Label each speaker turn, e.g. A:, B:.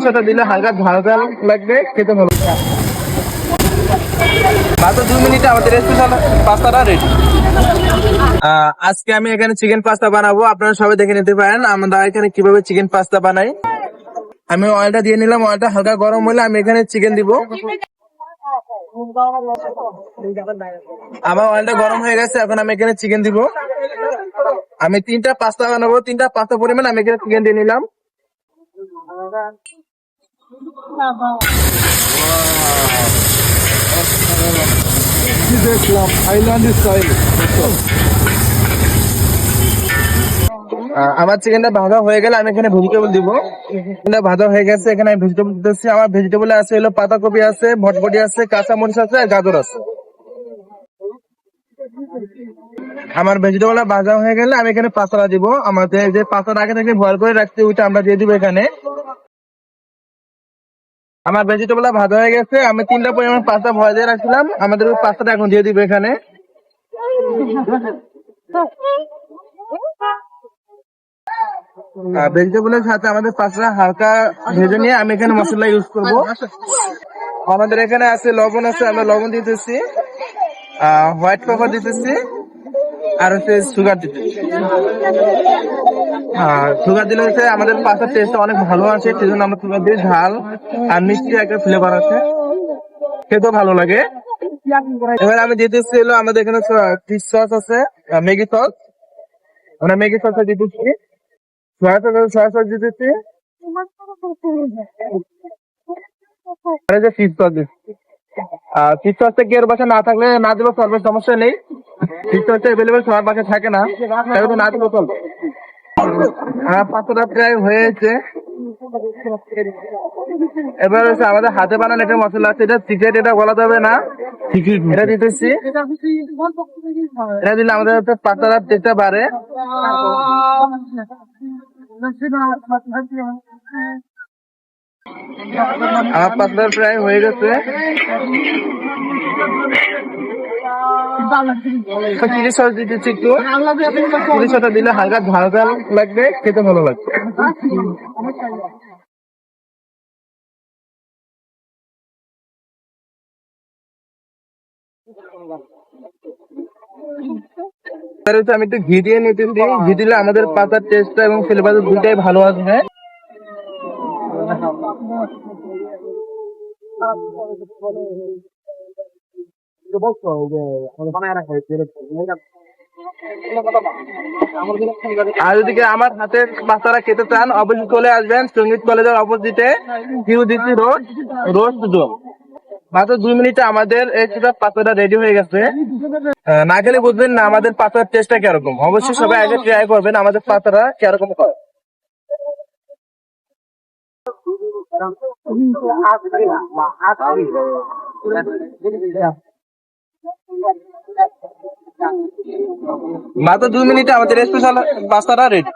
A: সরিষাটা দিলে হালকা ঝাল ঝাল লাগবে, খেতে ভালো। মাত্র 2 মিনিটে আমাদের স্পেশাল পাস্তাটা রেডি। আজকে আমি এখানে চিকেন পাস্তা বানাবো, আপনারা সবাই দেখে নিতে পারেন আমরা এখানে কিভাবে চিকেন পাস্তা বানাই। আমি অয়েলটা দিয়ে নিলাম, অয়েলটা হালকা গরম হলে আমি এখানে চিকেন দিব। আমার অয়েলটা গরম হয়ে গেছে, এখন আমি এখানে চিকেন দিব। আমি 3টা পাস্তা বানাবো, 3টা পাস্তা পরিমাণ আমি এখানে চিকেন দিয়ে নিলাম। দেখলাম থাইল্যান্ডের স্টাইল। আমার চিকেনটা ভাজা হয়ে গেলে আমি এখানে ভেজিটেবল দিব। ভাজা হয়ে গেছে, এখানে আমি ভেজিটেবল দিতেছি। আমার ভেজিটেবল আছে হলো পাতাকপি আছে, ভটভটি আছে, কাঁচামরিচ আছে আর গাজর আছে। আমার ভেজিটেবল ভাজা হয়ে গেলে আমি এখানে পাতাটা দিব। আমাদের যে পাতাটা আগে থেকে বয়েল করে রাখছি ওইটা আমরা দিয়ে দিব এখানে। আমার ভেজিটেবল ভাজা হয়ে গেছে, আমি 3টা পরিমাণ পাস্তা ভয় দিয়ে রাখছিলাম, আমাদের ওই পাস্তাটা এখন দিয়ে দিব এখানে। ভেজিটেবলের সাথে আমাদের পাস্তা হালকা ভেজে নিয়ে আমি এখানে মশলা ইউজ করব। আমাদের এখানে আছে লবণ আছে, আমরা লবণ দিতেছি, হোয়াইট পেপার দিতেছি আর হচ্ছে সুগার দিতেছি। সুগার দিলে হচ্ছে আমাদের পাস্তার টেস্ট অনেক ভালো আছে, সেজন্য আমরা সুগার দিই। ঝাল আর মিষ্টি একটা ফ্লেভার আছে, খেতেও ভালো লাগে। এবার আমি দিতেছি হলো আমাদের এখানে ফিশ সস আছে, ম্যাগি সস, আমরা ম্যাগি সস দিতেছি, সয়া সস দিতেছি, আর এই যে ফিশ সস দিচ্ছি। ফিশ সসটা কি এর বাসা না থাকলে না দিলেও চলবে, সমস্যা নেই। ফিশ সসটা এভেলেবেল সবার বাসায় থাকে না, তাই তো না দিলেও চলবে। পাস্তাটা প্রায় হয়েছে। এবার হচ্ছে আমাদের হাতে বানানো একটা মশলা আছে, এটা সিক্রেট, এটা বলা যাবে না। এটা দিতেছি, এটা দিলে আমাদের হচ্ছে পাস্তাটার টেস্টটা বাড়ে। আমার পাস্তা প্রায় হয়ে গেছে। চিলি সস দিতেছি একটু, চিলি সসটা দিলে হালকা ঝাল ঝাল লাগবে, খেতে ভালো লাগবে। আমি একটু ঘি দিয়ে নিতেছি, ঘি দিলে আমাদের পাতার টেস্টটা এবং ফ্লেভার দুটাই ভালো আসবে। আর যদি আমার হাতের পাস্তাটা খেতে চান অবশ্যই চলে আসবেন সঙ্গীত কলেজের অপোজিটে কিউডিসি রোড, রোস্ট জোন। মাত্র 2 মিনিটে আমাদের এই পাস্তাটা রেডি হয়ে গেছে। না খেলে বুঝবেন না আমাদের পাস্তার টেস্টটা কিরকম। অবশ্যই সবাই আগে ট্রাই করবেন আমাদের পাস্তাটা কিরকম হয়। মাত্র 2 মিনিটে আমাদের স্পেশাল পাস্তাটা রেডি।